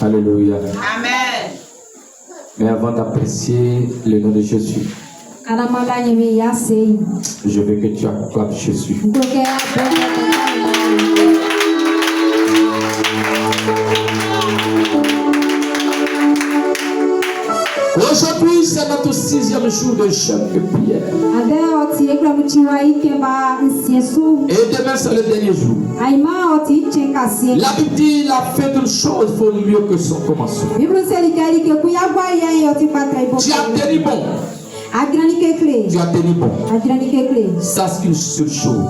Alléluia. Amen. Mais avant d'apprécier le nom de Jésus, je veux que tu acclames Jésus. Aujourd'hui, c'est notre 6e jour de jeûne et prière. Et demain, c'est le dernier jour. La Bible dit la fin d'une chose vaut mieux que son commencement. Tu as tenu bon. Tu as tenu bon. Ça, c'est une seule chose.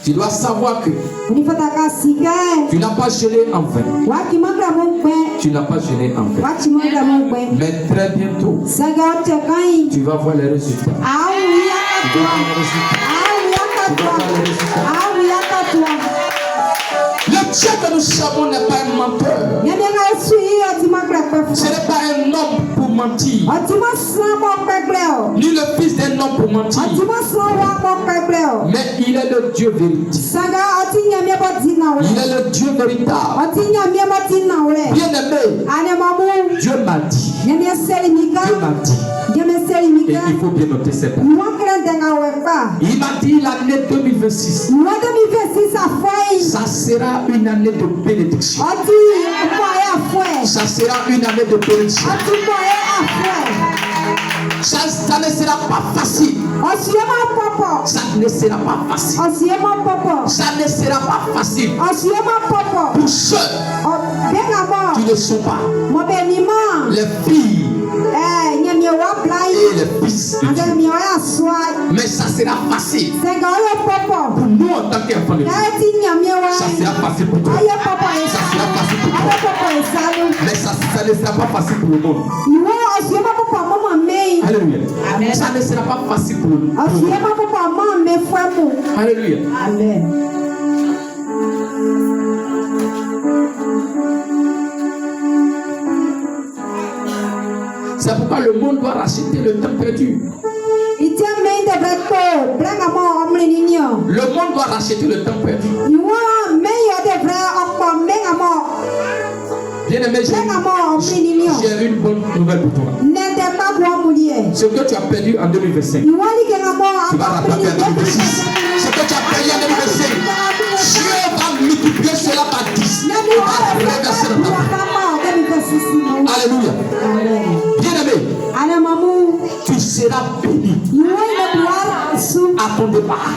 Tu dois savoir que tu n'as pas gêné en vain. Tu n'as pas gêné en vain. Mais très bientôt, tu vas voir les résultats. Tu vas voir les résultats. Tu vas voir les résultats. Le Dieu que nous savons n'est pas un menteur. Ce n'est pas un homme pour mentir. Ni le fils d'un homme pour mentir. Mais il est le Dieu véritable. Il est le Dieu véritable. Bien-aimé, Dieu m'a dit. Dieu m'a dit. Et il faut bien noter ces paroles. Il m'a dit l'année 2026. Ça sera une année de bénédiction. Ça sera une année de bénédiction. Ça ne sera pas facile. Ça ne sera pas facile. Ça ne sera pas facile. Pour ceux qui ne sont pas les filles et les fils de Dieu. Mais ça sera facile pour nous en tant qu'enfants de Dieu. Ça sera facile pour toi. Ça sera facile pour toi. Mais ça ne sera pas facile pour le monde. Alléluia. Ça ne sera pas facile pour nous. Alléluia. Amen. C'est pourquoi le monde doit racheter le temps perdu. Le monde doit racheter le temps perdu. Bien-aimé, j'ai une bonne nouvelle pour toi. Ce que tu as perdu en 2025, tu vas rattraper en 2026. Ce que tu as perdu en 2025, Dieu va multiplier cela par 10. Il va reverser dans ta vie. Alléluia. Bien-aimé, tu seras béni à ton départ.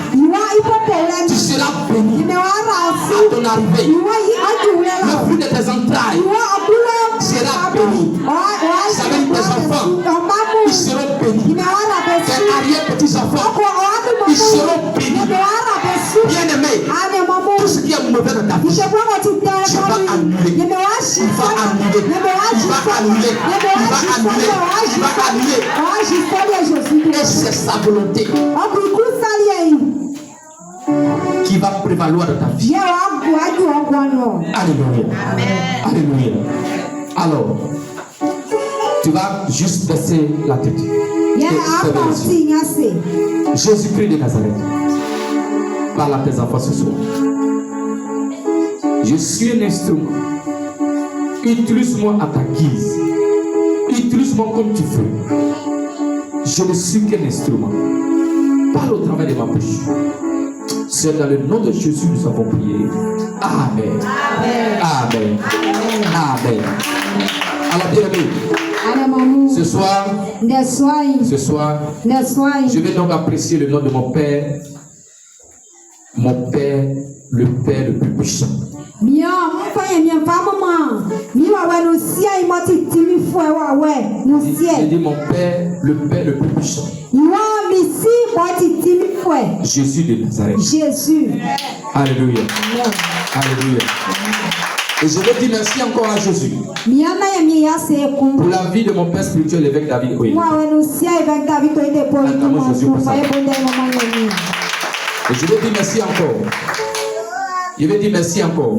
Tu seras béni à ton arrivée. Le fruit de tes entrailles sera béni. Ça veut dire tes enfants, ils seront bénis. Tes arrière-petits-enfants, ils seront bénis. Bien-aimé, tout ce qui est mauvais dans ta vie, tu vas annuler. Il va annuler. Il va annuler. Il va annuler. Il va annuler. Et c'est sa volonté qui va prévaloir dans ta vie. Alléluia. Alléluia. Alors, tu vas juste baisser la tête. Jésus-Christ de Nazareth, parle à tes enfants ce soir. Je suis un instrument. Utilise-moi à ta guise. Utilise-moi comme tu veux. Je ne suis qu'un instrument. Parle au travers de ma bouche. C'est dans le nom de Jésus que nous avons prié. Amen. Amen. Amen. Alors, bien-aimé, ce soir, je vais donc apprécier le nom de mon Père. Mon Père, le Père le plus puissant. J'ai dit mon Père, le Père le plus puissant. Jésus de Nazareth. Jésus. Alléluia. Alléluia. Et je veux dire merci encore à Jésus pour la vie de mon père spirituel, l'évêque David Oye. Et je veux dire merci encore. Je veux dire merci encore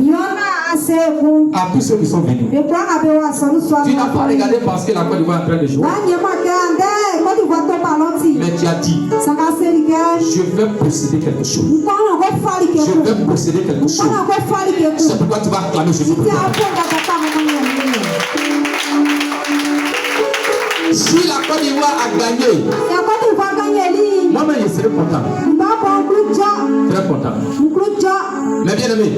à tous ceux qui sont venus. Tu n'as pas regardé parce que la Côte d'Ivoire est en train de jouer. Mais tu as dit, je vais posséder quelque chose. Je vais posséder quelque chose. C'est pourquoi tu vas acclamer Jésus pour toi. Si la Côte d'Ivoire a gagné, moi-même je serai content. Très content. Mais bien aimé,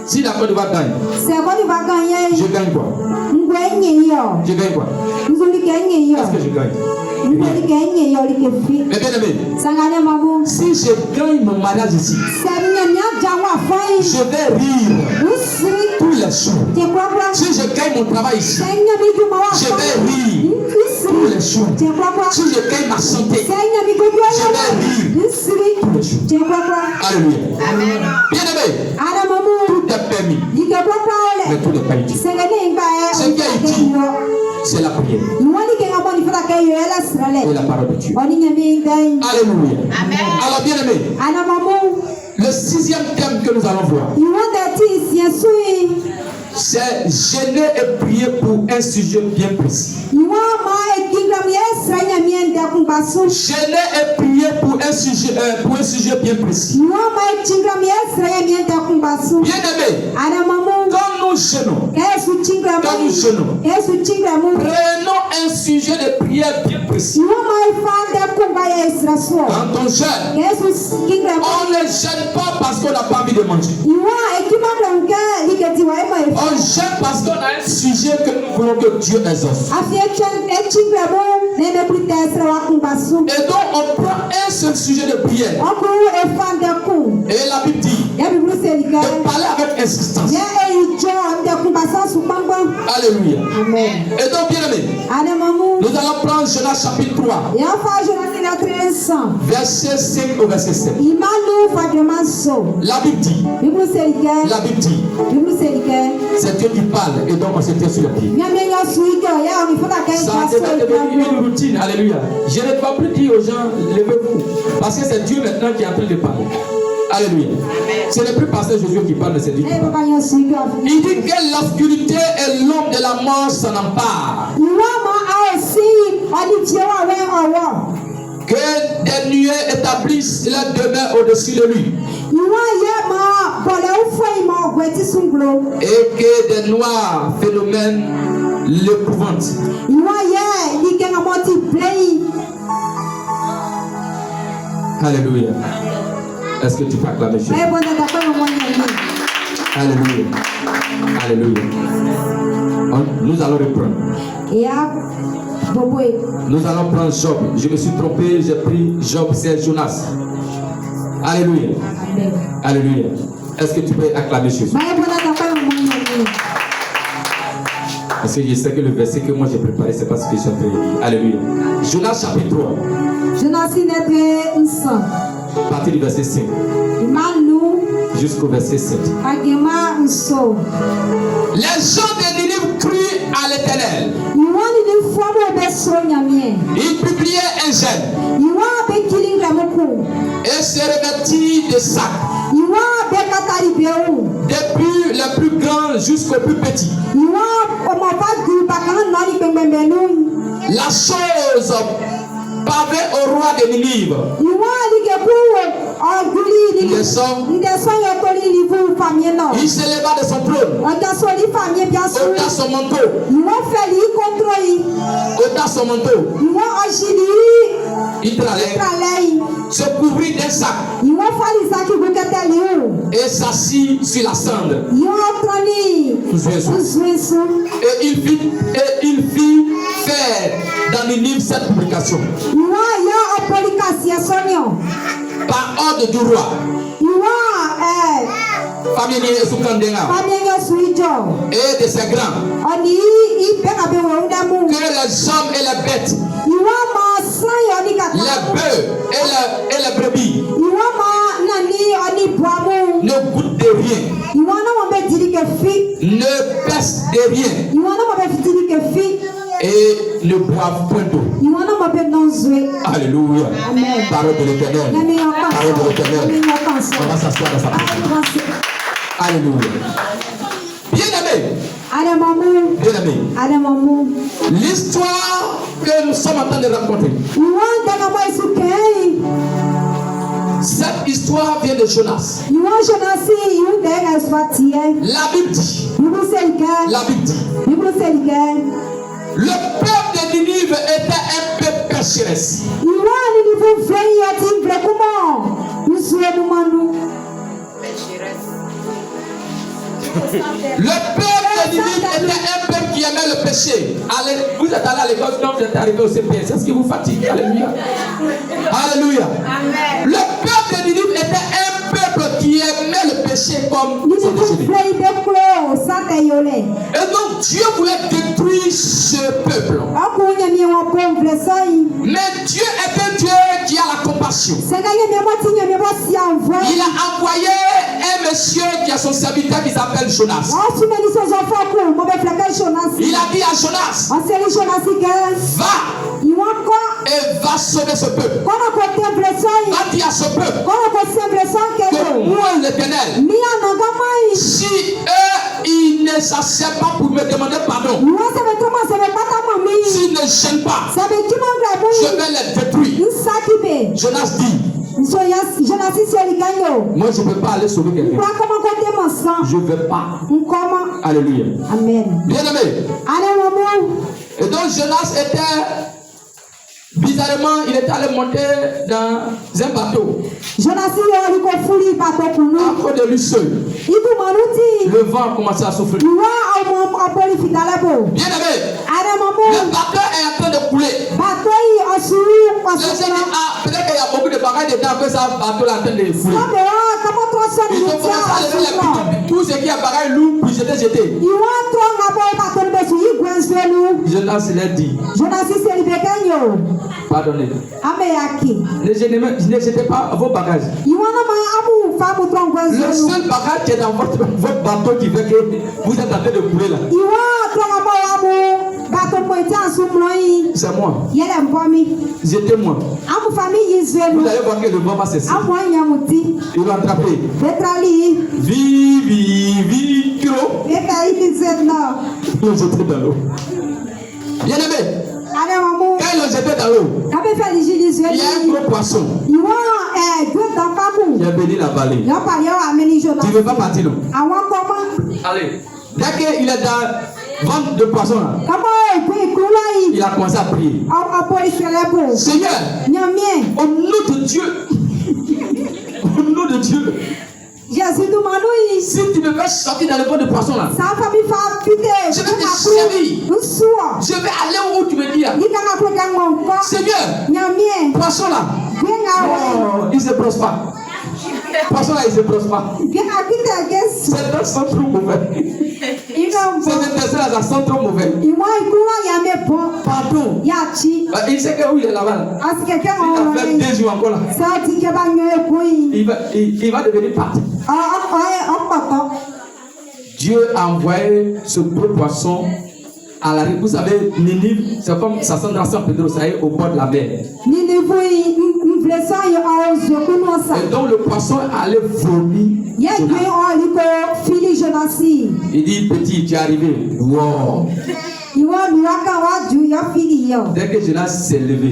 si la Côte d'Ivoire gagne, je gagne quoi? Je gagne quoi? Qu'est-ce que je gagne? Mais bien aimé, si je gagne mon mariage ici, je vais rire tous les jours. Si je gagne mon travail ici, je vais rire tous les jours. Si je gagne ma santé, je vais rire tous les jours. Alléluia. Bien aimé, tout est permis, mais tout n'est pas utile. Ce qui est utile, c'est la prière et la parole de Dieu. Alléluia. Alors bien aimé, le 6e thème que nous allons voir, c'est gêner et prier pour un sujet bien précis. Gêner et prier pour un sujet bien précis. Bien aimé, quand nous gênons, prenons un sujet de prière bien précis. Quand on gêne, on ne gêne pas parce qu'on n'a pas envie de manger. On gêne parce qu'on a un sujet que nous voulons que Dieu exauce. Et donc on prend un seul sujet de prière. Et la Bible dit de parler avec insistance. Alléluia. Et donc bien aimé, nous allons prendre Jonas chapitre 3, verset 5 au verset 7. La Bible dit, c'est Dieu qui parle et donc on se tient sur le pied. Ça a devenu une routine. Alléluia. Je ne dois plus dire aux gens, levez-vous. Parce que c'est Dieu maintenant qui est en train de parler. Alléluia. Ce n'est plus pasteur Jésus qui parle, c'est Dieu qui parle. Il dit que l'obscurité et l'ombre de la mort s'en emparent. Que des nuées établissent leur demeure au-dessus de lui. Et que des noirs phénomènes l'épouvantent. Alléluia. Est-ce que tu peux acclamer Jésus? Alléluia. Alléluia. Nous allons reprendre. Nous allons prendre Job. Je me suis trompé, j'ai pris Job, c'est Jonas. Alléluia. Alléluia. Est-ce que tu peux acclamer Jésus? Parce que je sais que le verset que moi j'ai préparé, c'est pas ce que j'ai fait. Alléluia. Jonas chapitre 3. À partir du verset 5 jusqu'au verset 7. Les gens de Ninive crurent à l'Éternel. Ils publiaient un gène et se revêtirent de sacs, depuis le plus grand jusqu'au plus petit. La chose parvint au roi de Ninive. Il se leva de son trône, ôta son manteau, il se couvrit d'un sac et s'assit sur la cendre. Et il fit faire dans Ninive cette publication par ordre du roi. Et de ses grands, que les hommes et les bêtes, les bœufs et les brebis ne goûtent de rien, ne pèsent de rien et ne boivent point d'eau. Alléluia. Parole de l'Éternel. Parole de l'Éternel. On va s'asseoir dans sa présence. Alléluia. Bien-aimé. L'histoire que nous sommes en train de raconter. Cette histoire vient de Jonas. La Bible dit. Le peuple de Ninive était un peuple pécheresse. Le peuple de Ninive était un peuple qui aimait le péché. Allez, vous êtes allé à l'école, non, vous êtes arrivé au CPS. C'est ce qui vous fatigue. Alléluia. Alléluia. Amen. Le peuple de Ninive était un peuple qui aimait le péché comme son déjeuner. Et donc Dieu voulait détruire ce peuple. Mais Dieu est un Dieu qui a la compassion. Il a envoyé un monsieur qui a son serviteur qui s'appelle Jonas. Il a dit à Jonas, va et va sauver ce peuple. Va dire à ce peuple que moi l'Éternel, si eux ils ne s'acceptent pas pour me demander pardon, s'ils ne gênent pas, je vais les détruire. Jonas dit, moi je ne peux pas aller sauver quelqu'un. Je ne veux pas. Alléluia. Amen. Bien-aimé. Et donc Jonas était, bizarrement, il était allé monter dans un bateau. À cause de lui seul. Le vent commençait à souffler. Bien-aimé, le bateau est en train de couler. Peut-être qu'il y a beaucoup de bagages dedans que ça bateau est en train de couler. Ils ont commencé à lever les pitons. Tout ce qui est bagage lourd, puis jeter. Jonas l'a dit. Pardonnez. Ne jetez pas vos bagages. Le seul bagage qui est dans votre bateau qui fait que vous êtes en train de couler là. C'est moi. Jetez-moi. Vous allez voir que le vent va cesser. Il va attraper. Vivi, kilo. Il va jeter dans l'eau. Bien-aimé. Quand ils l'ont jeté dans l'eau, il y a un gros poisson. Il a béni la vallée. Tu ne veux pas partir, non? Allez. Dès qu'il est dans ventre de poisson là, il a commencé à prier. Seigneur, au nom de Dieu, au nom de Dieu, si tu me fais sortir dans le ventre de poisson là, je vais te servir. Je vais aller où tu me dis là. Seigneur, poisson là, oh, il se brosse pas. Poisson là, il se brosse pas. C'est un sang trop mauvais. C'est un intestin là, ça sent trop mauvais. Pardon. Il sait que où il est là-bas. Il a fait 2 jours encore là. Il va devenir parti. Dieu a envoyé ce gros poisson à la rive. Vous savez, Ninive, c'est comme ça sent dans San Pedro, ça est au bord de la mer. Et donc le poisson allait vomir. Il dit, petit, tu es arrivé. Wow. Dès que Jonas s'est levé.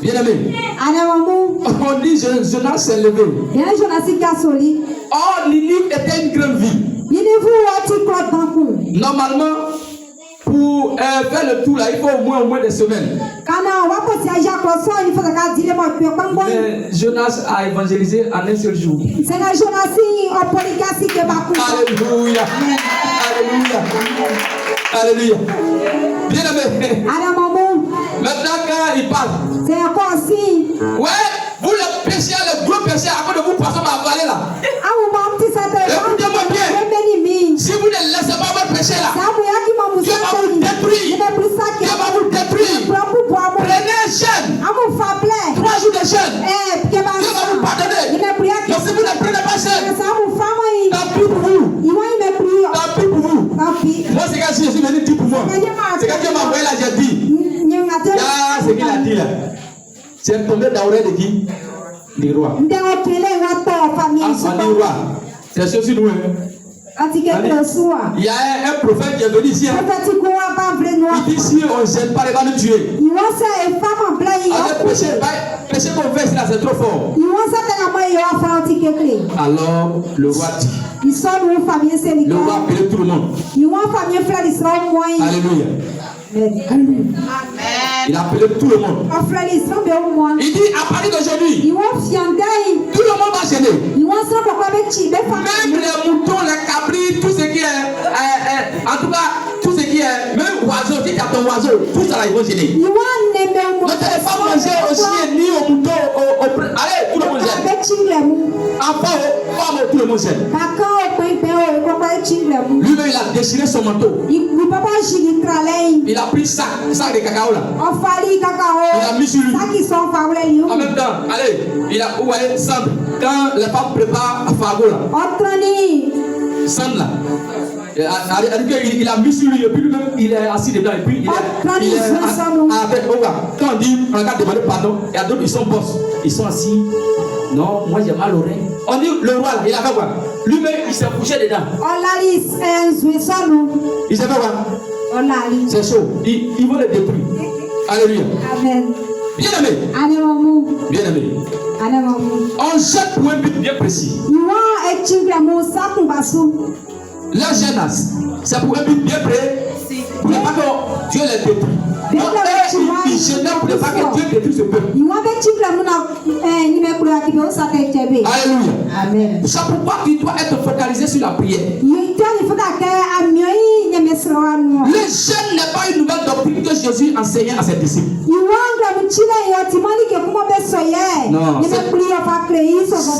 Bien aimé. On dit Jonas s'est levé. Oh, Ninive était une grande ville. Normalement, pour faire le tour là, il faut au moins des semaines. Mais Jonas a évangélisé en un seul jour. Alléluia. Alléluia. Alléluia. Bien aimé. Maintenant quand il parle. Ouais, vous les pécheurs, les gros pécheurs, à cause de vous, poisson m'a avalé là. Écoutez-moi bien. Si vous ne laissez pas votre péché là, Dieu va vous détruire. Dieu va vous détruire. Prenez un jeûne. 3 jours de jeûne. Dieu va vous pardonner. Mais si vous ne prenez pas jeûne, tant pis pour vous. Tant pis pour vous. Moi, c'est quand je suis venu dire pour moi. C'est quand Dieu m'a envoyé là, j'ai dit. Ah, c'est qu'il a dit là. C'est tombé dans l'oreille de qui? Du roi. Enfant du roi. C'est ceci nous. Il y a un prophète qui est venu ici. Il dit si on ne gêne pas, il va nous tuer. Péché qu'on fait là, c'est trop fort. Alors le roi dit. Le roi appelle tout le monde. Alléluia. Amen. Il a appelé tout le monde. Il dit à partir d'aujourd'hui, tout le monde va gêner. Même les moutons, les cabris, tout ce qui est, en tout cas, tout ce qui est, même oiseau, si tu as ton oiseau, tout ça là, ils vont gêner. Ne t'allez pas manger au chien ni au mouton. Allez, tout le monde gêne. Enfant, femme, tout le monde gêne. Lui-même, il a déchiré son manteau. Il a pris sac de cacao là. Il a mis sur lui. En même temps, allez, il a oublié Sandre. Quand les femmes préparent à Fargo là. Sandre là. Il a mis sur lui et puis lui-même il est assis dedans et puis il est avec quand on dit on regarde demander pardon, il y a d'autres qui sont boss, ils sont assis. Non, moi j'ai mal aux reins. On dit le roi là, il a fait quoi? Lui-même il s'est couché dedans. Il s'est fait quoi? C'est chaud. Ils vont le détruire. Alléluia. Amen. Bien aimé. Bien aimé. On jette pour un but bien précis. La jeunesse, c'est pour un but bien précis. Pour ne pas que Dieu les détruit. Donc, ils gênaient pour ne pas que Dieu détruise ce peuple. Alléluia. Amen. C'est pourquoi tu dois être focalisé sur la prière. Le jeûne n'est pas une nouvelle doctrine que Jésus enseignait à ses disciples. Non, ce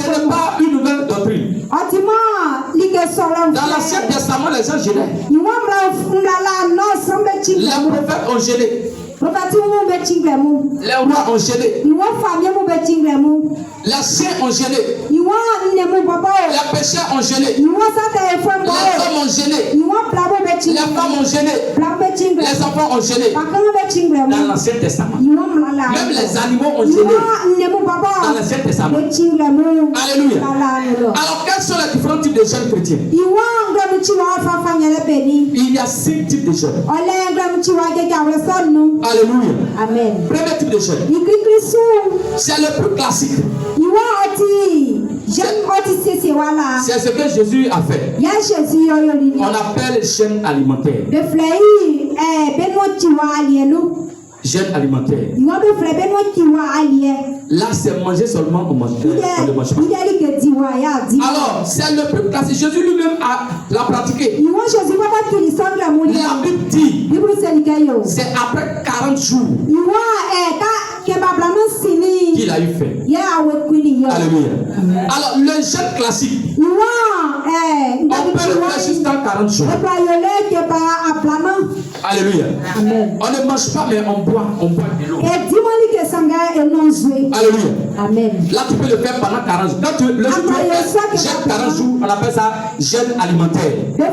n'est pas une nouvelle doctrine. Dans l'Ancien Testament, les gens gênaient. Les prophètes ont gêné. Les rois ont gêné. Les saints ont gêné. Les pécheurs ont gêné. Les hommes ont gêné. Les femmes ont gêné. Les enfants ont gêné. Dans l'Ancien Testament. Même les animaux ont gêné. Dans l'Ancien Testament. Alléluia. Alors, quels sont les différents types de jeunes chrétiens? Il y a 5 types de jeunes. Alléluia. Amen. Premier type de jeûne. C'est le plus classique. C'est ce que Jésus a fait. On appelle jeûne alimentaire. Jeûne alimentaire. Là, c'est manger seulement, on ne mange pas. Alors, c'est le plus classique. Jésus lui-même l'a pratiqué. La Bible dit, c'est après 40 jours qu'il a eu faim. Alléluia. Alors, le jeûne classique, on peut le faire jusqu'à 40 jours. Alléluia. Amen. On ne mange pas, mais on boit de l'eau. Alléluia. Amen. Là, tu peux le faire pendant 40 jours. Quand le jour tu fais jeûne 40 jours, on appelle ça jeûne alimentaire. Là,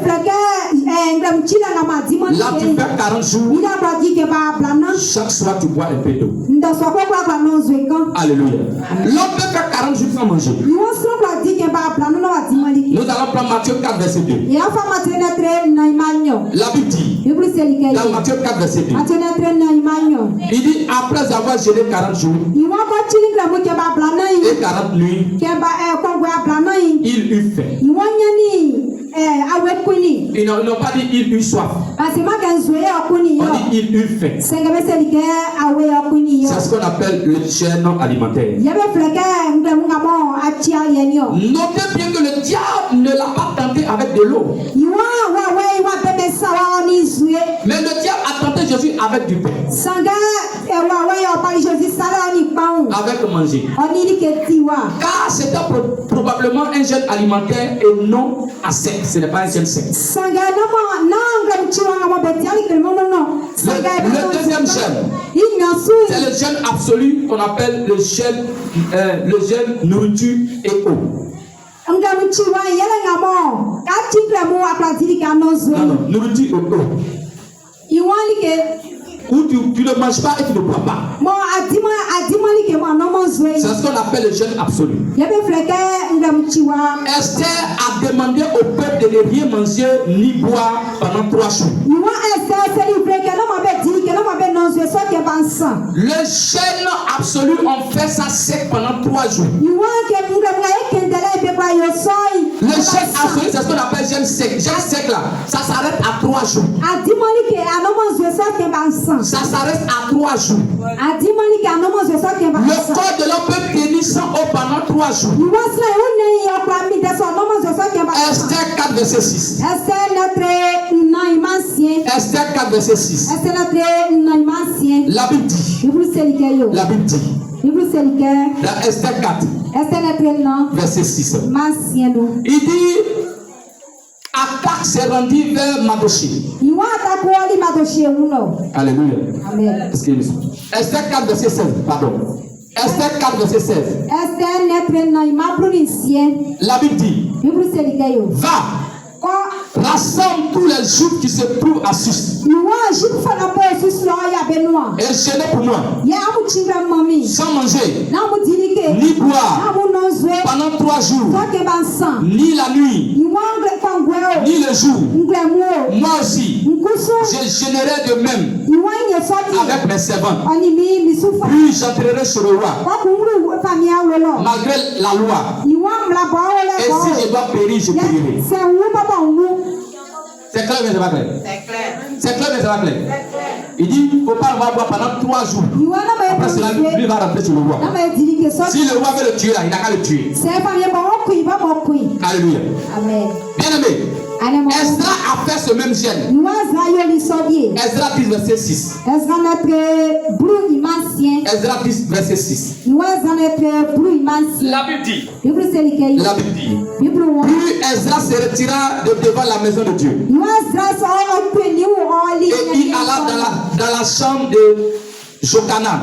tu fais 40 jours. Chaque soir, tu bois un peu d'eau. Alléluia. L'homme peut faire 40 jours sans manger. Nous allons prendre Matthieu 4, verset 2. La Bible dit, dans Matthieu 4, verset 2, il dit, après avoir jeûné 40 jours et 40 nuits, il eut faim. Ils n'ont pas dit il eut soif. On dit il eut faim. C'est ce qu'on appelle le jeûne alimentaire. Notez bien que le diable ne l'a pas tenté avec de l'eau. Mais le diable a tenté Jésus avec du pain. Avec manger. Car c'était probablement un jeûne alimentaire et non à sec. Ce n'est pas un jeûne sec. Le deuxième jeûne, c'est le jeûne absolu qu'on appelle le jeûne nourriture et eau. Non, nourriture et eau. où tu ne manges pas et tu ne bois pas. C'est ce qu'on appelle le jeûne absolu. Esther a demandé au peuple de ne rien manger ni boire pendant 3 jours. Le jeûne absolu, on fait ça sec pendant 3 jours. Le jeûne absolu, c'est ce qu'on appelle jeûne sec. Jeûne sec là, ça s'arrête à 3 jours. Ça s'arrête à 3 jours. Le corps de l'homme peut tenir sans eau pendant 3 jours. Esther 4 verset 6. Esther 4 verset 6. La Bible dit. La Bible dit. Dans Esther 4 verset 6. Il dit Attaque s'est rendu vers Mardoché. Alléluia. Amen. Esther 4 verset 16. Pardon. Esther 4 verset 16. La Bible dit va, rassemble tous les Juifs qui se trouvent à Sus. Et jeûnez pour moi. Sans manger, ni boire, pendant 3 jours, ni la nuit, ni le jour. Moi aussi, je jeûnerai de même avec mes servants. Puis j'entrerai sur le roi, malgré la loi. Et si je dois périr, je périrai. C'est clair, mais c'est pas clair. C'est clair, mais c'est pas clair. Il dit il ne faut pas avoir boire pendant 3 jours. Après cela, lui va rentrer sur le roi. Si le roi veut le tuer là, il n'a qu'à le tuer. Alléluia. Bien aimé, Ezra a fait ce même jeûne. Ezra 10 verset 6. Ezra 10 verset 6. La Bible dit. La Bible dit. Puis Ezra se retira de devant la maison de Dieu. Et il alla dans la chambre de Jochanan,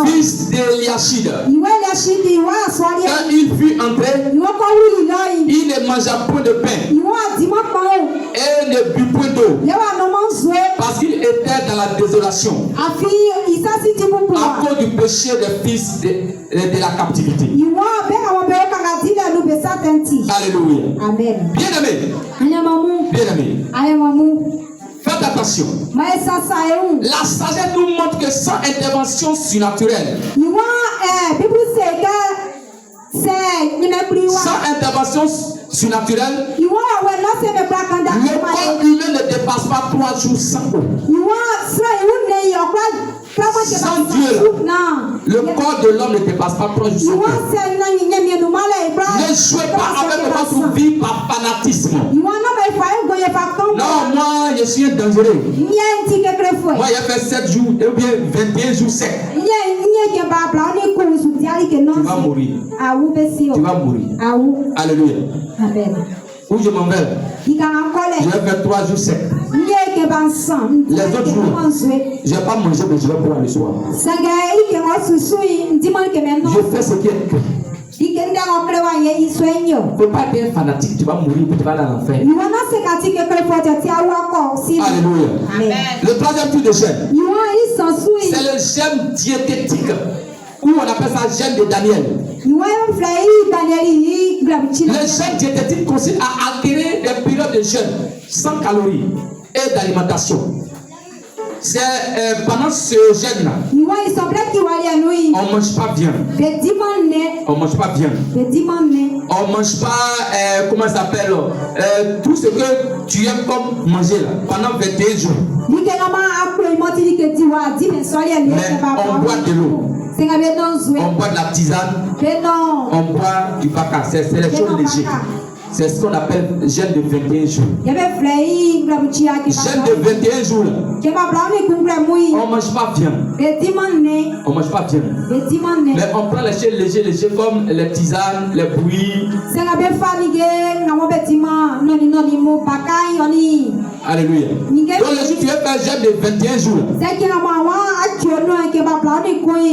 fils d'Eliashib. Quand il fut entré, il ne mangea point de pain et ne but point d'eau, parce qu'il était dans la désolation à cause du péché des fils de la captivité. Alléluia. Amen. Bien aimé. Faites attention. La sagesse nous montre que sans intervention surnaturelle, sans intervention surnaturelle, le corps humain ne dépasse pas 3 jours sans eau. Sans Dieu, le corps de l'homme ne dépasse pas 3 jours sans eau. Ne jouez pas avec votre vie par fanatisme. Non, moi je suis un dangereux. Moi j'ai fait 7 jours ou bien 21 jours secs. Tu vas mourir. Tu vas mourir. Alléluia. Où je m'en vais, je vais faire 3 jours secs. Les autres jours, je n'ai pas mangé, mais je vais pouvoir le soir. Je fais ce qui est écrit. Il ne faut pas être fanatique, tu vas mourir, tu vas aller à l'enfer. Alléluia. Le 3e type de jeûne, c'est le jeûne diététique, ou on appelle ça jeûne de Daniel. Le jeûne diététique consiste à acquérir des périodes de jeûne sans calories et d'alimentation. C'est pendant ce jeûne-là, on ne mange pas bien. On ne mange pas bien. On ne mange pas, comment ça s'appelle, tout ce que tu aimes comme manger là, pendant 21 jours. Mais on boit de l'eau. On boit de la tisane. On boit du baka. C'est les choses légères. C'est ce qu'on appelle jeûne de 21 jours. Jeûne de 21 jours. On ne mange pas bien. On ne mange pas bien. Mais on prend les choses légères comme les tisanes, les bouillies. Alléluia. Donc le jour tu veux faire jeûne de 21 jours.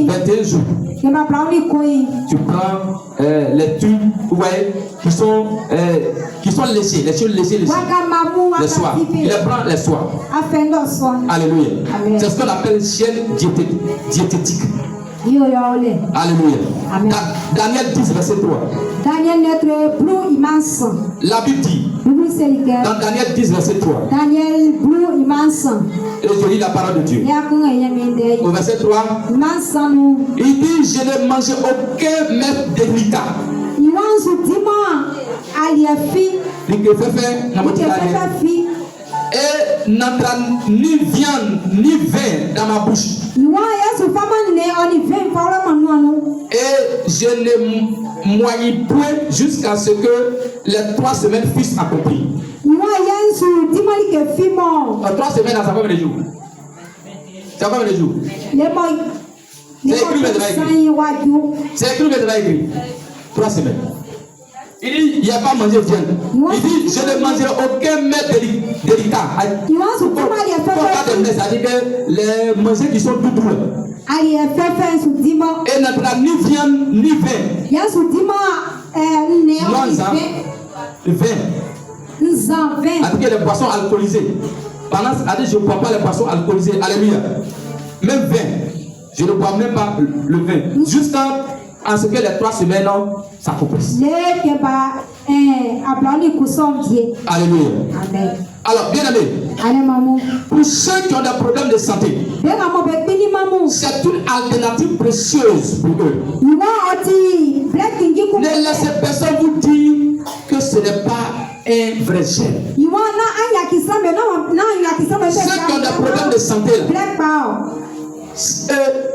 21 jours. Tu prends les tubes, vous voyez, qui sont léchés, les choses léchées les soirs. Il les prend les soirs. Alléluia. C'est ce qu'on appelle chienne diététique. Alléluia. Daniel 10, verset 3. La Bible dit, dans Daniel 10, verset 3, et je lis la parole de Dieu. Au verset 3, il dit, je n'ai mangé aucun mets délicat. Et n'entra ni viande ni vin dans ma bouche. Et je ne moignis point jusqu'à ce que les 3 semaines fussent accomplies. 3 semaines, ça fait combien de jours? Ça fait combien de jours? C'est écrit, mais c'est écrit. C'est écrit, mais c'est écrit. 3 semaines. Il dit, il n'y a pas mangé de viande. Il dit, je ne mangerai aucun mets délicat. C'est-à-dire que les manger qui sont tout doux. Et n'entra ni viande ni vin. Vin. C'est-à-dire les boissons alcoolisées. Pendant ce je ne bois pas les boissons alcoolisées. Alléluia. Même vin. Je ne bois même pas le vin. Jusqu'à ce que les 3 semaines s'accomplissent. Alléluia. Amen. Alors, bien aimé, pour ceux qui ont des problèmes de santé, c'est une alternative précieuse pour eux. Ne laissez personne vous dire que ce n'est pas un vrai gène. Ceux qui ont des problèmes de santé,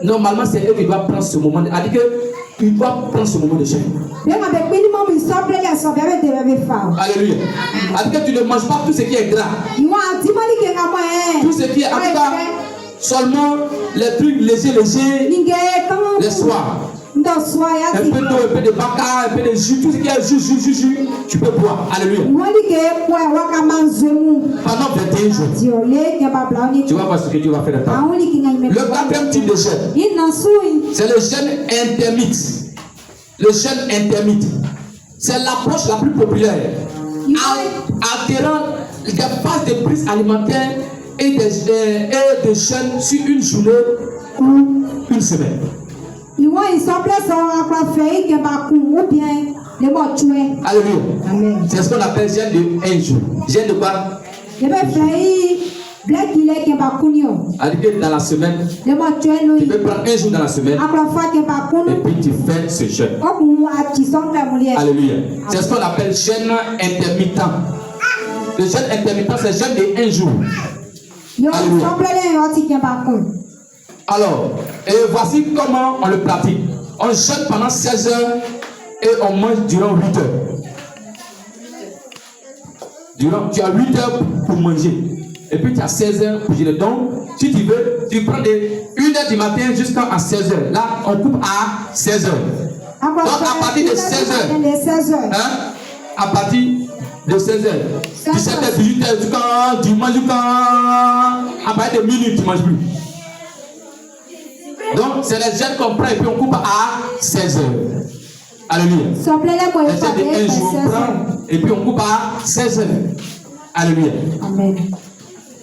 normalement, c'est eux qui doivent prendre ce moment. C'est-à-dire qu'ils doivent prendre ce moment de jeûne. Alléluia. C'est-à-dire que tu ne manges pas tout ce qui est gras. Tout ce qui est en tout cas, seulement les trucs légers, les soirs. Un peu d'eau, un peu de baka, un peu de jus, tout ce qui est jus, tu peux boire. Alléluia. Pendant 21 jours. Tu vas voir ce que tu vas faire de temps. Le 4e type de jeûne, c'est le jeûne intermittent. Le jeûne intermittent, c'est l'approche la plus populaire, altérant des phases de prise alimentaire et de jeûne sur une journée ou une semaine. Alléluia. C'est ce qu'on appelle jeûne de 1 jour. Jeûne de quoi? Dans la semaine, tu peux prendre 1 jour dans la semaine et puis tu fais ce jeûne. Alléluia. C'est ce qu'on appelle jeûne intermittent. Le jeûne intermittent, c'est jeûne de 1 jour. Alléluia. Alors, et voici comment on le pratique. On jeûne pendant 16 heures et on mange durant 8 heures. Tu as 8 heures pour manger. Et puis tu as 16 heures pour jeûner. Donc, si tu veux, tu prends de 1h du matin jusqu'à 16 heures. Là, on coupe à 16 heures. Donc, à partir de 16 heures, à partir de 16 heures, 17 heures, 18 heures, tu manges à partir de minuit, tu ne manges plus. Donc, c'est les jeûnes qu'on prend et puis on coupe à 16 heures. Alléluia. Les jeûnes de 1 jour, on prend et puis on coupe à 16 heures. Alléluia. Amen.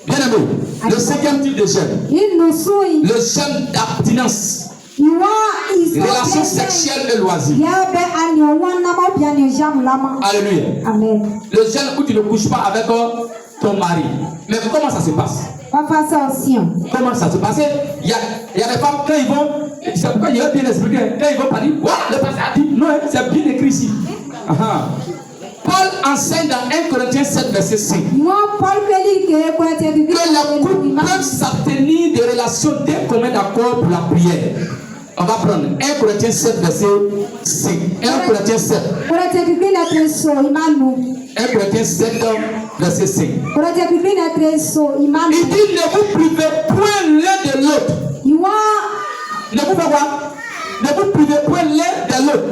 Bien aimé, le 5e type de jeûne, le jeûne d'abstinence, relation sexuelle et loisirs. Alléluia. Amen. Le jeûne où tu ne couches pas avec ton mari. Mais comment ça se passe? Comment ça se passe? Il y a des femmes, quand ils vont, c'est pourquoi il y a bien expliqué, quand ils vont parler, le pasteur a dit, non, c'est bien écrit ici. Paul enseigne dans 1 Corinthiens 7, verset 5 que les couples peuvent s'abstenir de relations d'un commun accord pour la prière. On va prendre 1 Corinthiens 7, verset 5. 1 Corinthiens 7. 1 Corinthiens 7, verset 5. Il dit, ne vous privez point l'un de l'autre. Ne vous faites quoi? Ne vous privez point l'un de l'autre.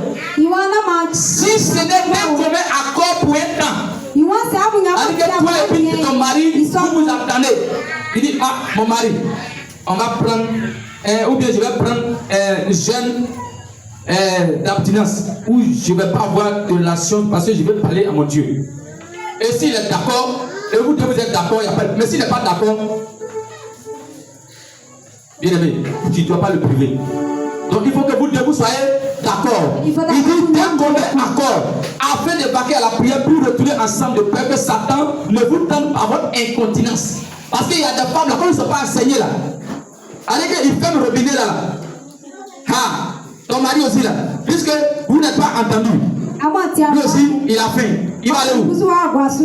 Si ce n'est qu'un commun accord pour un temps. Avec toi et puis ton mari, vous vous attendez. Il dit, ah, mon mari, on va prendre, ou bien je vais prendre un jeûne d'abstinence où je ne vais pas avoir de relation parce que je vais parler à mon Dieu. Et s'il est d'accord, et vous devez être d'accord, il n'y a pas. Mais s'il n'est pas d'accord, bien aimé, tu ne dois pas le priver. Donc il faut que vous deux soyez d'accord. Il dit dès qu'on est d'accord, afin de vaquer à la prière pour retourner ensemble de peur que Satan ne vous tente par votre incontinence. Parce qu'il y a des femmes là, comme ils ne sont pas enseignés là. Allez qu'il ferme le robinet là. Ah, ton mari aussi là. Puisque vous n'êtes pas entendu. Lui aussi, il a faim. Il va aller où?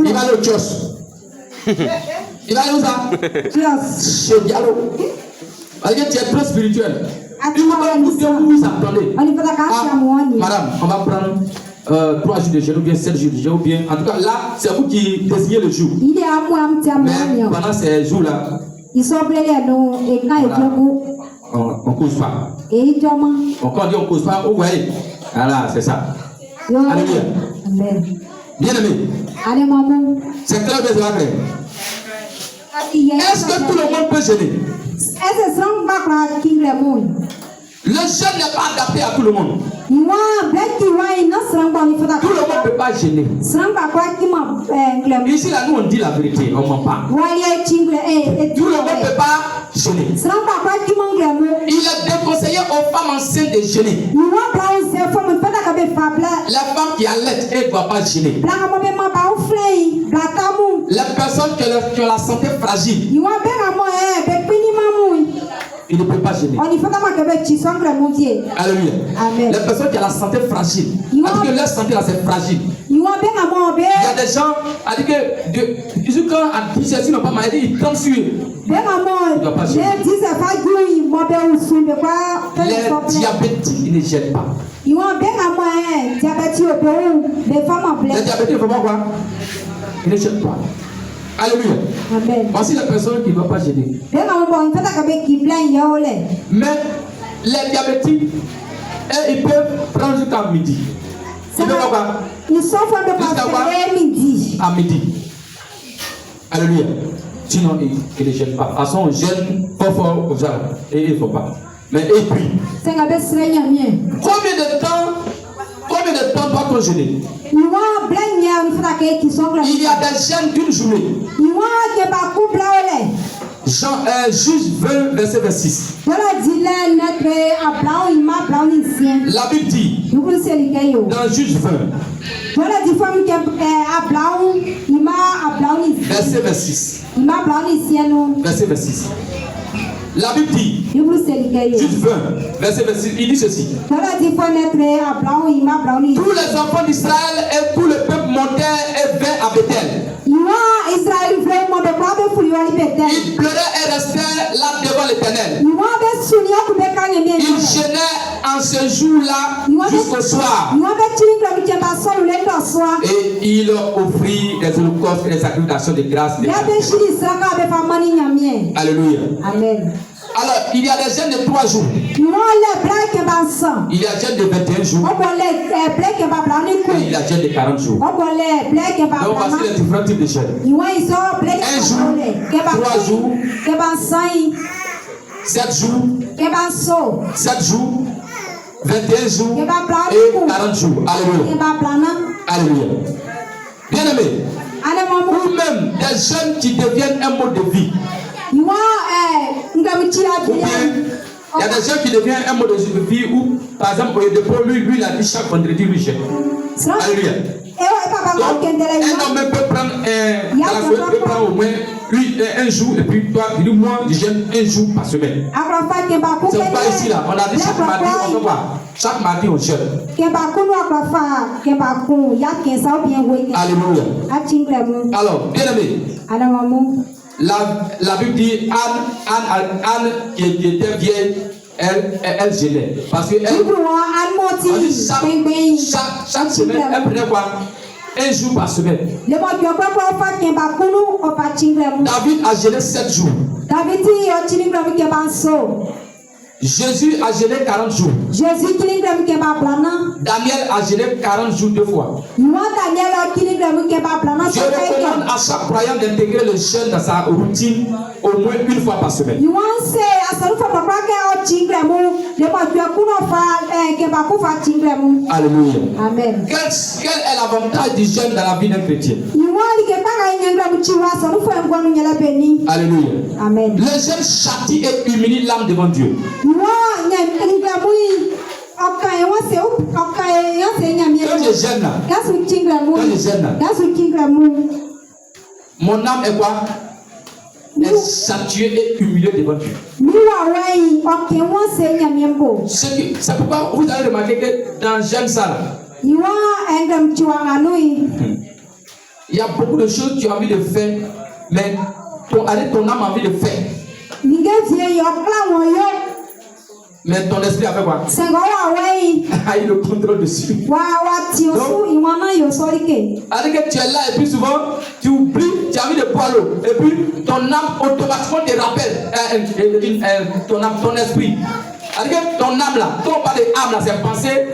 Il va aller au kiosque. Il va aller où ça? Chez Diallo. Parce que tu es trop spirituel. Il faut que vous vous attendez. Madame, on va prendre 3 jours de jeûne ou bien 7 jours de jeûne ou bien. En tout cas, là, c'est vous qui désignez le jour. Mais pendant ces jours-là, on ne cause pas. Donc quand on dit on ne cause pas, vous voyez. Voilà, c'est ça. Alléluia. Bien aimé. C'est très bien, c'est vrai. Est-ce que tout le monde peut jeûner? Le jeûne n'est pas adapté à tout le monde. Tout le monde ne peut pas jeûner. Ici, là, nous, on dit la vérité, on ne ment pas. Tout le monde ne peut pas jeûner. Il est déconseillé aux femmes enceintes de jeûner. La femme qui allait, elle ne doit pas jeûner. Les personnes qui ont la santé fragile, il ne peut pas jeûner. Alléluia. Les personnes qui ont la santé fragile, parce que leur santé là c'est fragile. Il y a des gens, quand à 17 ils n'ont pas maladie, ils tombent sur eux. Il ne doit pas jeûner. Les diabétiques, ils ne gênent pas. Les diabétiques, ils ne font pas quoi? Ils ne gênent pas. Alléluia. Voici les personnes qui ne doivent pas jeûner. Mais les diabétiques, ils peuvent prendre jusqu'à midi. Ils peuvent quoi? Jusqu'à midi. À midi. Alléluia. Sinon, ils ne gênent pas. De toute façon, on gêne fort aux gens. Et ils ne font pas. Mais et puis, combien de temps doit-on jeûner? Il y a des jeûnes d'une journée. Juge 20, verset 26. La Bible dit, dans Juge 20, verset 26. Verset 26. La Bible dit, Juge 20, verset 26, il dit ceci. Tous les enfants d'Israël et tout le peuple montèrent et vinrent à Bethel. Ils pleuraient et restèrent là devant l'Éternel. Ils jeûnaient en ce jour-là jusqu'au soir. Et ils offrirent des holocaustes et des sacrifications de grâce. Alléluia. Amen. Alors, il y a des jeûnes de 3 jours. Il y a des jeûnes de 21 jours. Et il y a des jeûnes de 40 jours. Donc, voici les différents types de jeûnes. 1 jour, 3 jours, 7 jours, 7 jours, 21 jours et 40 jours. Alléluia. Alléluia. Bien aimé. Ou même des jeunes qui deviennent un mode de vie. Ou bien, il y a des gens qui deviennent un mode de vie où, par exemple, lui, il a dit chaque vendredi, lui jeûne. Alléluia. Donc, un homme peut prendre au moins un jour et puis toi, tu dis moi, je jeûne un jour par semaine. C'est pas ici là, on a dit chaque mardi, on fait quoi? Chaque mardi on jeûne. Alléluia. Alors, bien aimé, la Bible dit Anne qui était vieille, elle jeûnait. Parce que chaque semaine, elle prenait quoi? Un jour par semaine. David a jeûné 7 jours. Jésus a jeûné 40 jours. Daniel a jeûné 40 jours 2 fois. Je recommande à chaque croyant d'intégrer le jeûne dans sa routine au moins une fois par semaine. Alléluia. Amen. Quel est l'avantage du jeûne dans la vie d'un chrétien? Alléluia. Amen. Le jeûne châtie et humilie l'âme devant Dieu. Quand je jeûne là, mon âme est quoi? Est saturée et humiliée devant Dieu. C'est pourquoi vous avez remarqué que dans le jeûne ça là, il y a beaucoup de choses que tu as envie de faire, mais ton âme a envie de faire. Mais ton esprit a fait quoi? A eu le contrôle dessus. Donc, alors que tu es là et puis souvent tu oublies, tu as envie de boire l'eau et puis ton âme automatiquement te rappelle ton esprit. Alors que ton âme là, quand on parle d'âme là, c'est pensée,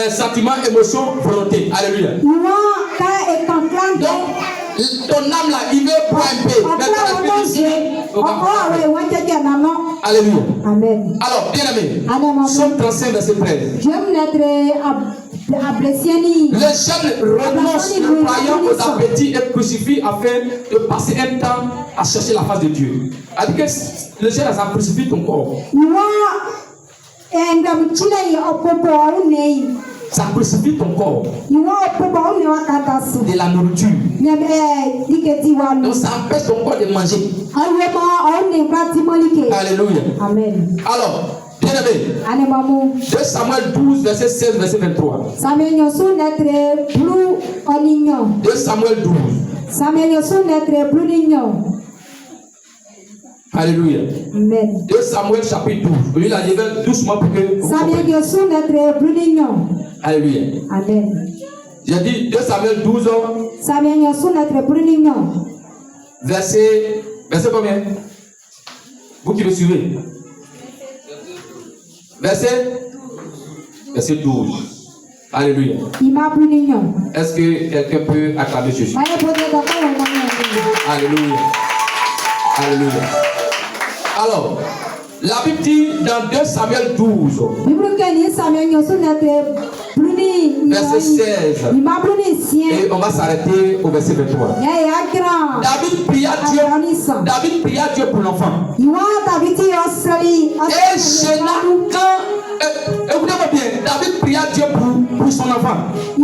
sentiment, émotion, volonté. Alléluia. Donc, ton âme là, il veut boire un peu. Mais ton esprit dit, alléluia. Amen. Alors, bien aimé, Somme 35, verset 13. Le jeune renonce le croyant aux appétits et crucifie afin de passer un temps à chercher la face de Dieu. C'est-à-dire que le jeune, ça crucifie ton corps. Ça crucifie ton corps. De la nourriture. Donc ça empêche ton corps de manger. Alléluia. Amen. Alors, bien aimé, 2 Samuel 12, verset 16, verset 23. 2 Samuel 12. Alléluia. Amen. 2 Samuel chapitre 12. Je vais la lire doucement pour que vous compreniez. Alléluia. Amen. J'ai dit 2 Samuel 12, verset combien? Vous qui me suivez. Verset 12. Alléluia. Est-ce que quelqu'un peut acclamer Jésus? Alléluia. Alléluia. Alors, la Bible dit dans 2 Samuel 12, verset 16, et on va s'arrêter au verset 23. David pria Dieu pour l'enfant. Et écoutez-moi bien, David pria Dieu pour son enfant. Et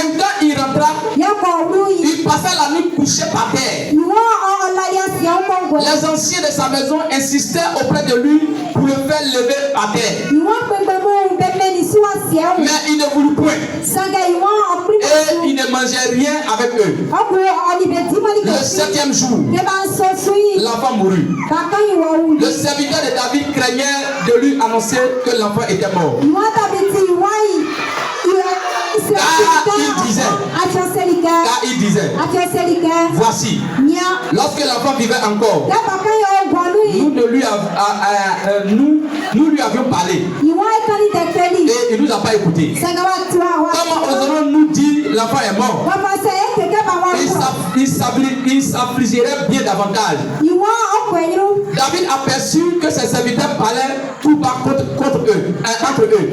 quand il rentra, il passa la nuit couché par terre. Les anciens de sa maison insistaient auprès de lui pour le faire lever par terre. Mais il ne voulut point. Et il ne mangeait rien avec eux. Le 7e jour, l'enfant mourut. Le serviteur de David craignait de lui annoncer que l'enfant était mort. Car il disait, voici, lorsque l'enfant vivait encore, nous lui avions parlé et il nous a pas écouté. Comment oserons-nous dire l'enfant est mort? Il s'affligerait bien davantage. David aperçut que ses serviteurs parlaient tout bas contre eux, entre eux.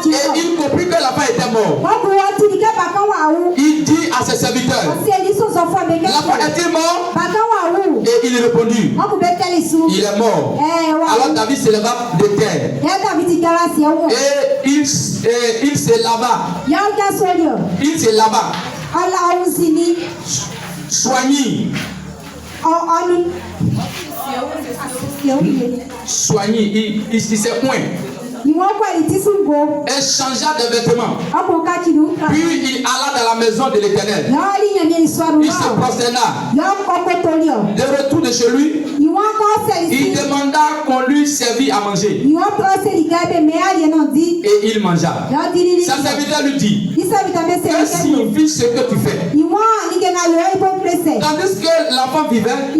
Et il comprit que l'enfant était mort. Il dit à ses serviteurs, l'enfant est-il mort? Et il répondit, il est mort. Alors David se leva de terre. Et il se lava. Soigné. Il s'est point. Et changea de vêtements. Puis il alla dans la maison de l'Éternel. Il se prosterna. De retour de chez lui, il demanda qu'on lui servit à manger. Et il mangea. Sa serviteur lui dit, que signifie ce que tu fais? Tandis que l'enfant vivait, tu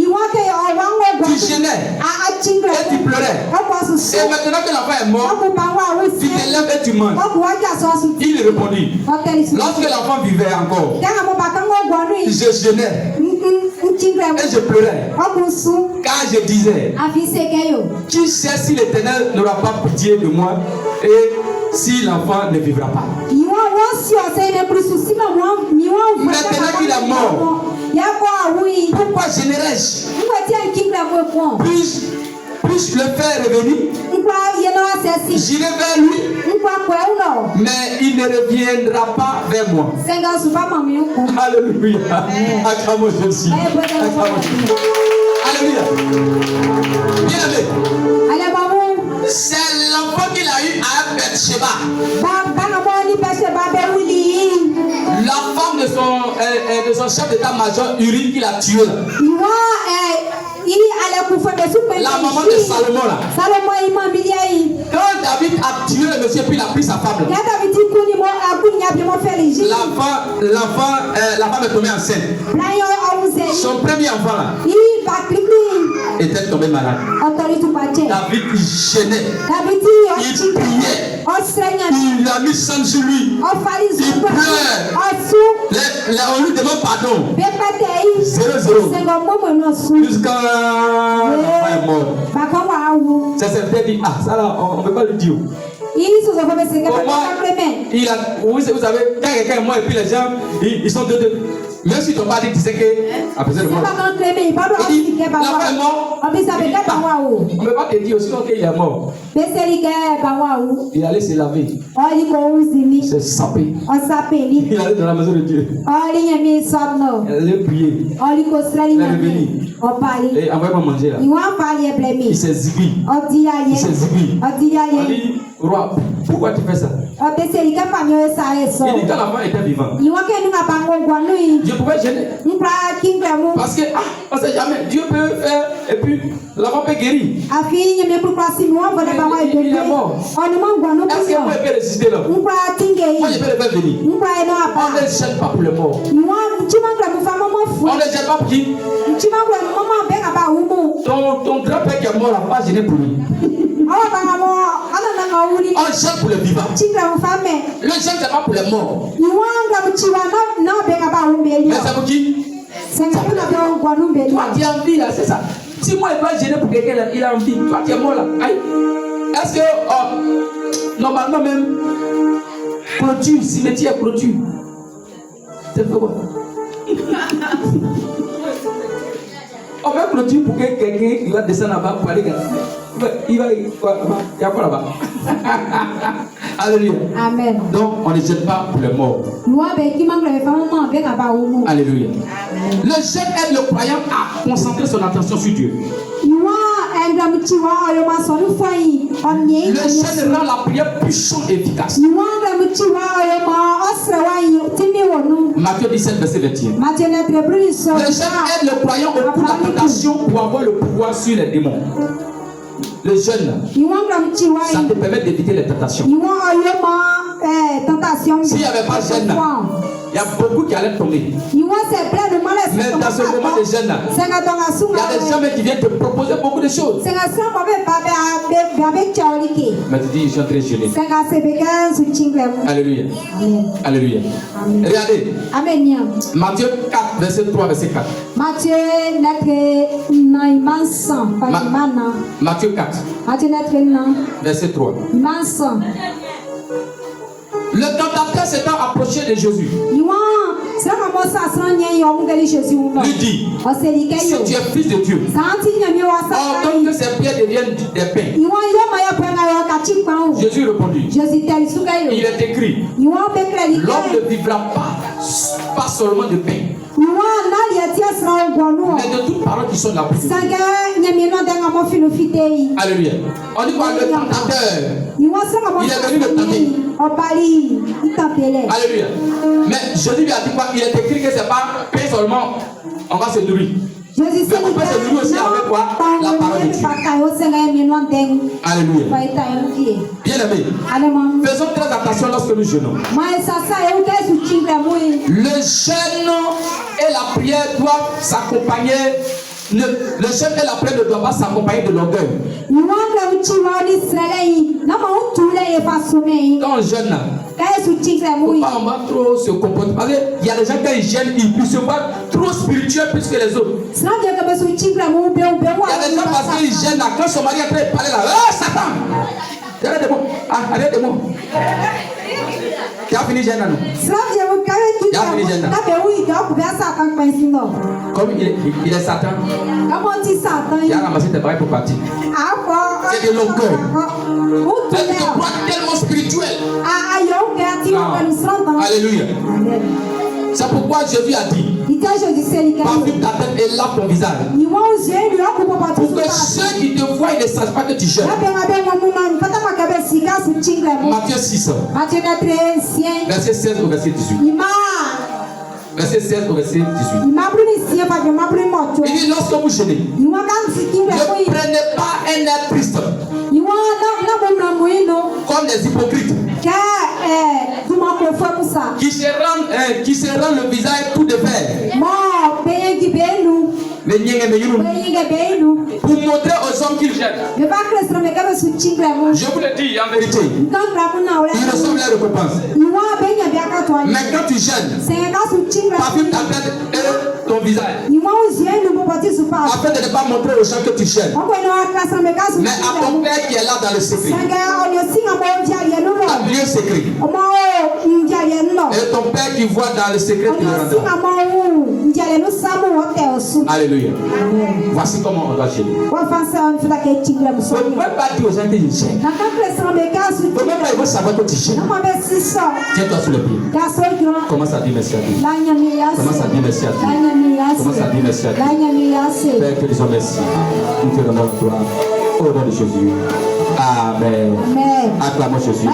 gênais et tu pleurais. Et maintenant que l'enfant est mort, tu te lèves et tu manges. Il répondit. Lorsque l'enfant vivait encore, je jeûnais et je pleurais. Car je disais, qui sait si l'Éternel n'aura pas pitié de moi et si l'enfant ne vivra pas. Maintenant qu'il est mort, pourquoi générais-je? Puis-je le faire revenir? J'irai vers lui, mais il ne reviendra pas vers moi. Alléluia. Acclamons Jésus. Alléluia. Bien aimé. C'est l'enfant qu'il a eu à Bathsheba. La femme de son chef d'état-major Uri qui l'a tué. La maman de Salomon là. Quand David a tué le monsieur puis il a pris sa femme là. La femme est tombée enceinte. Son premier enfant là était tombé malade. David il gênait. Il priait. Il a mis sang sur lui. Il pleurait. On lui demande pardon. 0-0. Jusqu'à l'enfant est mort. Ça s'est fait dire, ça là, on ne peut pas le dire. Vous savez, quand quelqu'un est mort et puis les gens, ils sont deux. Même si ton mari disait que après le mort, il dit, l'enfant est mort. On ne peut pas te dire aussi qu'il est mort. Il allait se laver. Il s'est sapé. Il allait dans la maison de Dieu. Il allait prier. Il est revenu. Et envoyez-moi manger là. Il s'est zibi. Il s'est zibi. On dit, roi, pourquoi tu fais ça? Il dit quand l'enfant était vivant, je pouvais gêner. Parce que, on ne sait jamais, Dieu peut faire et puis l'enfant peut guérir. Il est mort. Est-ce que vous pouvez résister là? Moi je peux le faire venir. On ne gêne pas pour le mort. On ne gêne pas pour qui? Ton grand-père qui est mort là, pas gêné pour lui. On gêne pour le vivant. Le gêne c'est pas pour les morts. Mais c'est pour qui? Toi qui as envie là, c'est ça. Si moi je dois gêner pour quelqu'un là, il a envie. Toi qui es mort là, aïe. Est-ce que normalement même clôture, cimetière clôture, c'est fait quoi? On va clôture pour que quelqu'un il va descendre là-bas pour aller garder. Il y a quoi là-bas? Alléluia. Amen. Donc on ne jette pas pour les morts. Alléluia. Le jeune aide le croyant à concentrer son attention sur Dieu. Le jeune rend la prière puissante et efficace. Matthieu 17, verset 21. Le jeune aide le croyant au coup de la tentation pour avoir le pouvoir sur les démons. Le jeûne, ça te permet d'éviter les tentations. S'il n'y avait pas de jeûne, il y a beaucoup qui allaient tomber. Mais dans ce moment de jeûne, il y a des gens qui viennent te proposer beaucoup de choses. Mais tu dis, je suis en train de jeûner. Alléluia. Alléluia. Regardez. Matthieu 4, verset 3, verset 4. Matthieu 4, verset 3. Le tentateur s'étant approché de Jésus, lui dit, si tu es fils de Dieu, ordonne que ces pierres deviennent des pains. Jésus répondit, il est écrit, l'homme ne vivra pas seulement de pain, mais de toutes paroles qui sont de la bouche. Alléluia. On dit quoi? Le tentateur, il est venu le tenter. Alléluia. Mais Jésus lui a dit quoi? Il est écrit que c'est pas pain seulement, on va se nourrir. Mais on peut se nourrir aussi avec quoi? La parole de Dieu. Alléluia. Bien aimé, faisons très attention lorsque nous jeûnons. Le jeûne et la prière doivent s'accompagner Le jeûne et la prière ne doivent pas s'accompagner de l'orgueil. Quand on jeûne là, faut pas on va trop se comporter. Parce qu'il y a des gens quand ils jeûnent, ils puissent se voir trop spirituels plus que les autres. Il y a des gens parce qu'ils jeûnent là, quand son mari est en train de parler là, oh Satan! Arrête-moi. Tu as fini jeûne là, non? Tu as fini jeûne là. Comme il est Satan, il a ramassé tes bras pour partir. C'est de l'orgueil. Tu te crois tellement spirituel. Alléluia. C'est pourquoi Jésus a dit, parfume ta tête et lave ton visage. Pour que ceux qui te voient, ils ne sachent pas que tu jeûnes. Matthieu 6, verset 16 au verset 18. Verset 16 au verset 18. Il dit, lorsque vous jeûnez, ne prenez pas un air triste comme les hypocrites qui se rendent le visage tout de fer pour montrer aux hommes qu'ils jeûnent. Je vous le dis en vérité, ils reçoivent la récompense. Mais quand tu jeûnes, parfume ta tête et ton visage afin de ne pas montrer aux gens que tu jeûnes, mais à ton Père qui est là dans le secret, dans le lieu secret. Et ton Père qui voit dans le secret te le rendra. Alléluia. Voici comment on doit jeûner. On ne peut pas dire aux gens que je jeûne. On ne peut pas ils vont savoir que tu jeûnes. Tiens-toi sur le pied. Commence à dire merci à Dieu. Commence à dire merci à Dieu. Commence à dire merci à Dieu. Père, que disons merci. Nous te rendons gloire. Au nom de Jésus. Amen. Acclamons Jésus.